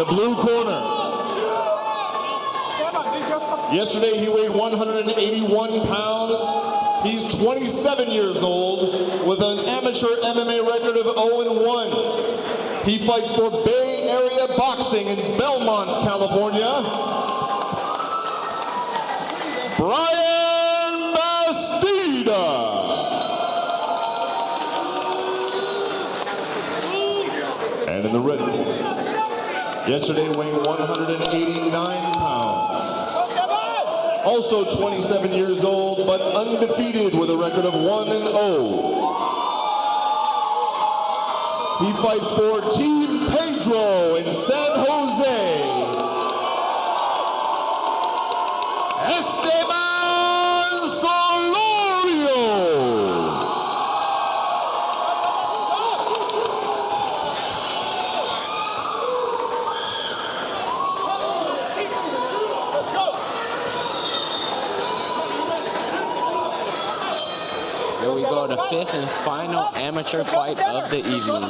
the blue corner. Yesterday he weighed 181 pounds. He's 27 years old with an amateur MMA record of 0-1. He fights for Bay Area Boxing in Belmont, California. Brian Bastida. And in the red corner, yesterday weighing 189 pounds. Also 27 years old, but undefeated with a record of 1-0. He fights for Team Pedro in San Jose. Esteban Solorio. Here we go, the fifth and final amateur fight of the evening.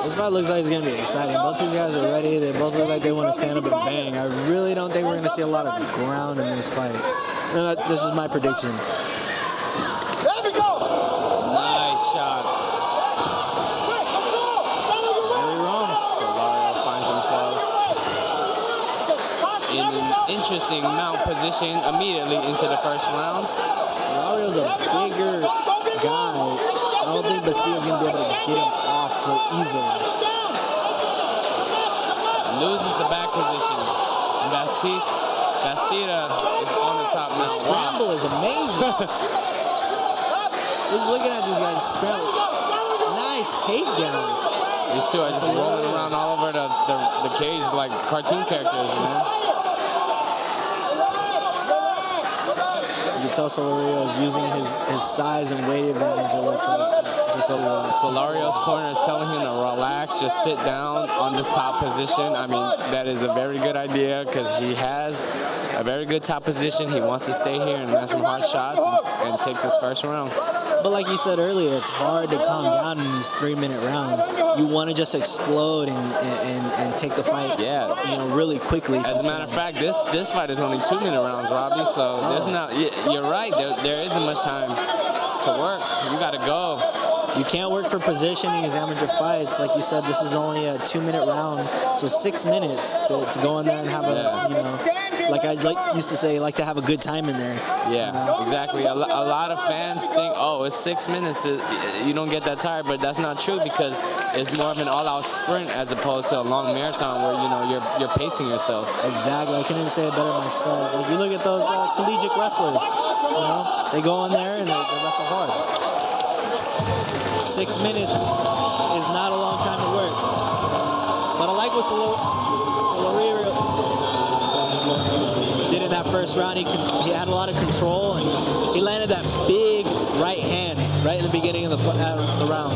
This fight looks like it's going to be exciting. Both these guys are ready. They both look like they want to stand up and bang. I really don't think we're going to see a lot of ground in this fight. No, this is my prediction. There we go! Nice shots. Very wrong. Solorio finds himself in an interesting mount position immediately into the first round. Solorio's a bigger guy. I don't think Bastida's going to be able to get him off so easily. Loses the back position. And Bastida is on the top now. The scramble is amazing. Just looking at these guys scramble. Nice takedown. These two are just rolling around all over the cage like cartoon characters, man. You can tell Solorio is using his size and weight advantage, it looks like. Solorio's corner is telling him to relax, just sit down on this top position. I mean, that is a very good idea because he has a very good top position. He wants to stay here and land some hard shots and take this first round. But like you said earlier, it's hard to calm down in these 3-minute rounds. You want to just explode and take the fight, really quickly. As a matter of fact, this fight is only 2-minute rounds, Robbie. So there's not. You're right. There isn't much time to work. You got to go. You can't work for position in these amateur fights. Like you said, this is only a 2-minute round, so 6 minutes to go in there and have a, like I used to say, like to have a good time in there. Yeah, exactly. A lot of fans think, oh, it's 6 minutes, you don't get that tired, but that's not true because it's more of an all-out sprint as opposed to a long marathon where you're pacing yourself. Exactly. I couldn't even say it better myself. Like you look at those collegiate wrestlers, they go in there and they wrestle hard. 6 minutes is not a long time to work. But I like what Solorio did in that first round. He had a lot of control, and he landed that big right hand right in the beginning of the round.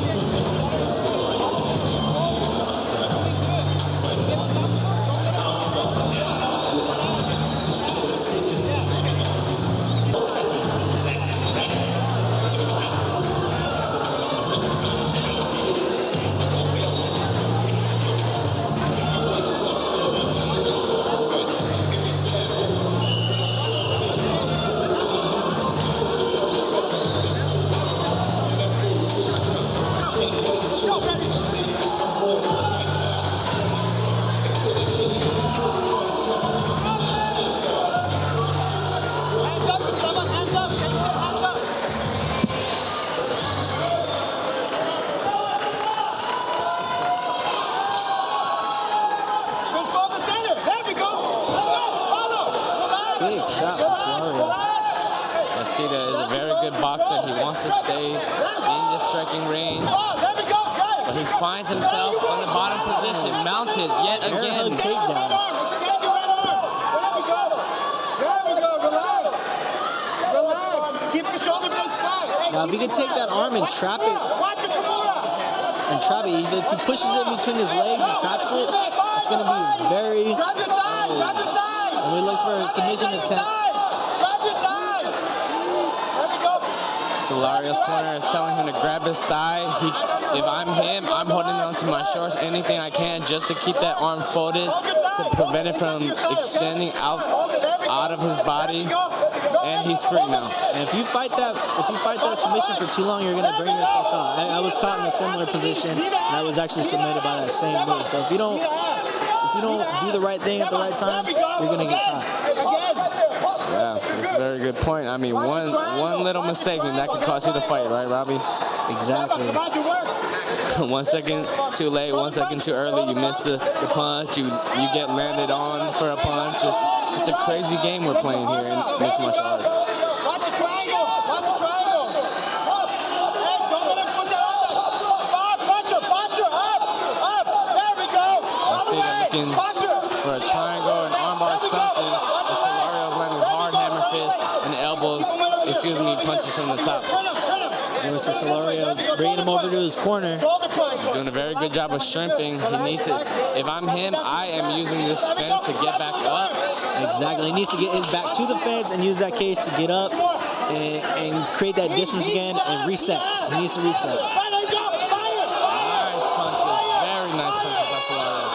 Big shot from Solorio. Bastida is a very good boxer. He wants to stay in the striking range. But he finds himself on the bottom position, mounted yet again. Takedown. Now, if he can take that arm and trap it, if he pushes it between his legs and traps it, it's going to be very. And we look for a submission attempt. Solorio's corner is telling him to grab his thigh. if I'm him, I'm holding on to my shorts, anything I can, just to keep that arm folded to prevent it from extending out of his body. And he's free now. And if you fight that submission for too long, you're gonna bring yourself out. I was caught in a similar position, and I was actually submitted by that same move. So if you don't do the right thing at the right time, you're gonna get caught. Yeah, that's a very good point. I mean, one little mistake and that could cost you the fight, right, Robbie? Exactly. 1 second too late, 1 second too early, you miss the punch, you get landed on for a punch. It's a crazy game we're playing here in mixed martial arts. Watch the triangle. Watch the triangle. Hey, don't let him push it out. Bob, posture, up. There we go. All the way. Looking for a triangle, an armbar, something. And Solorio's landing hard hammer fists and elbows, punches from the top. And this is Solorio bringing him over to his corner. He's doing a very good job of shrimping. He needs to, if I'm him, I am using this fence to get back up. Exactly. He needs to get his back to the fence and use that cage to get up and create that distance again and reset. He needs to reset. Nice punches. Very nice punches by Solorio.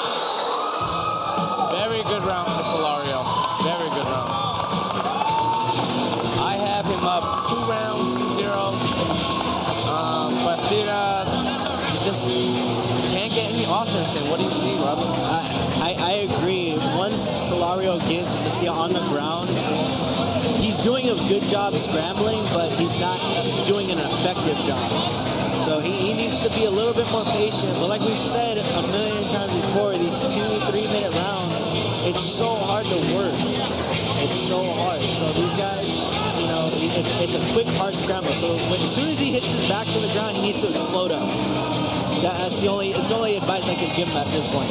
Very good round for Solorio. Very good round. I have him up 2 rounds to 0. Bastida just can't get any offense in. What do you see, Robert? I agree. Once Solorio gets Bastida on the ground, he's doing a good job scrambling, but he's not doing an effective job. So he needs to be a little bit more patient. But like we've said a million times before, these 2-3 minute rounds, it's so hard to work. It's so hard. So these guys, you know, it's a quick, hard scramble. So as soon as he hits his back to the ground, he needs to explode up. It's the only advice I could give him at this point.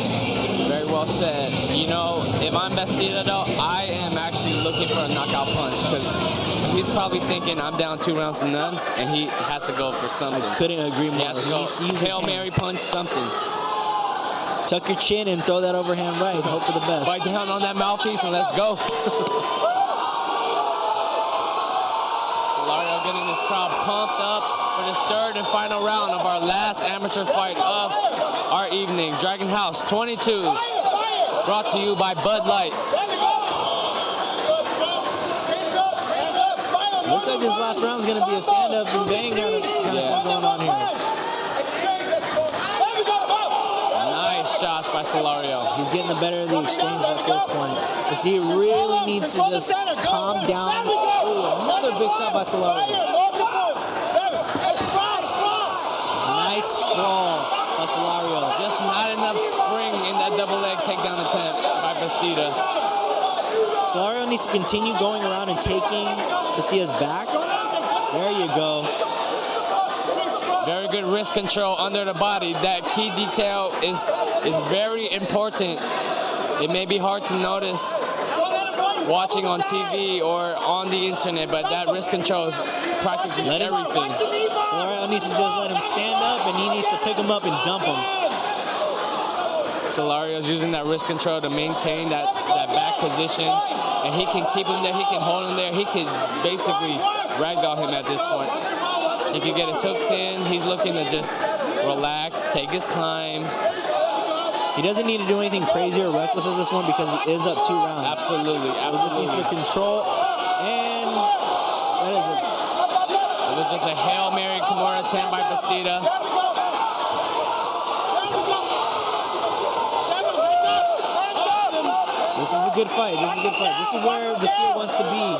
Very well said. You know, if I'm Bastida though, I am actually looking for a knockout punch because he's probably thinking I'm down 2 rounds to none, and he has to go for something. I couldn't agree more. He has to go Hail Mary punch, something. Tuck your chin and throw that overhand right and hope for the best. Bite down on that mouthpiece and let's go. Solorio getting this crowd pumped up for this 3rd and final round of our last amateur fight of our evening. Dragon House 22, brought to you by Bud Light. Looks like this last round is going to be a stand-up and bang kind of going on here. Nice shots by Solorio. He's getting the better of the exchange at this point. You see, he really needs to just calm down. Oh, another big shot by Solorio. Nice sprawl by Solorio. Just not enough spring in that double leg takedown attempt by Bastida. Solorio needs to continue going around and taking Bastida's back. There you go. Very good wrist control under the body. That key detail is very important. It may be hard to notice watching on TV or on the internet, but that wrist control is practically everything. Solorio needs to just let him stand up, and he needs to pick him up and dump him. Solorio's using that wrist control to maintain that back position, and he can keep him there, he can hold him there, he can basically ragdoll him at this point. He can get his hooks in, he's looking to just relax, take his time. He doesn't need to do anything crazy or reckless at this one because he is up 2 rounds. Absolutely, so he just needs to control, and that is it. It was just a Hail Mary Kimura attempt by Bastida. This is a good fight. This is a good fight. This is where Bastida wants to be.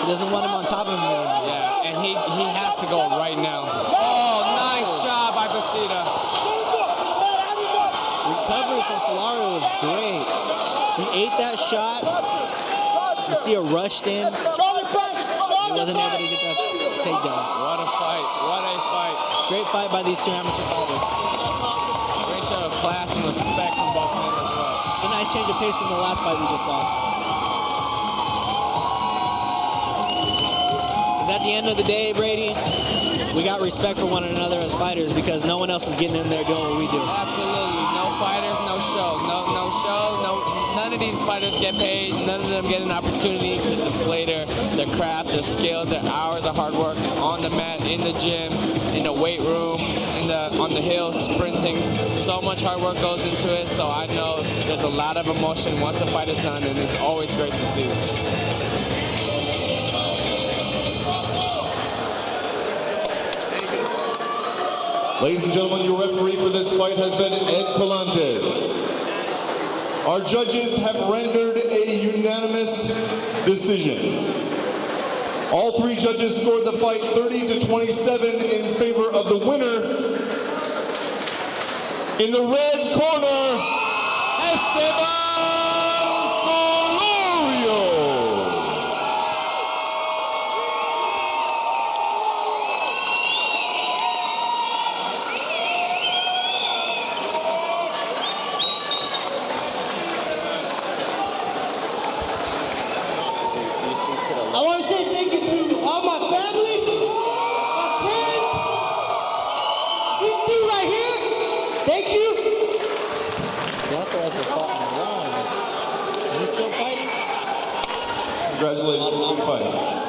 He doesn't want him on top of him anymore. Yeah, and he has to go right now. Oh, nice shot by Bastida. Recovery from Solorio was great. He ate that shot. Bastida rushed in. He wasn't able to get that takedown. What a fight. What a fight. Great fight by these 2 amateur fighters. Great show of class and respect from both men as well. It's a nice change of pace from the last fight we just saw. Because at the end of the day, Brady, we got respect for one another as fighters because no one else is getting in there doing what we do. Absolutely. No fighters, no show. No show, none none of these fighters get paid. None of them get an opportunity to display their craft, their skills, their hours of hard work on the mat, in the gym, in the weight room, on the hill, sprinting. So much hard work goes into it, so I know there's a lot of emotion once the fight is done, and it's always great to see. Ladies and gentlemen, your referee for this fight has been Ed Colantes. Our judges have rendered a unanimous decision. All three judges scored the fight 30-27 in favor of the winner. In the red corner, Esteban Solorio. I want to say thank you to all my family, my friends, these two right here. Thank you. Is he still fighting? Congratulations, good fight.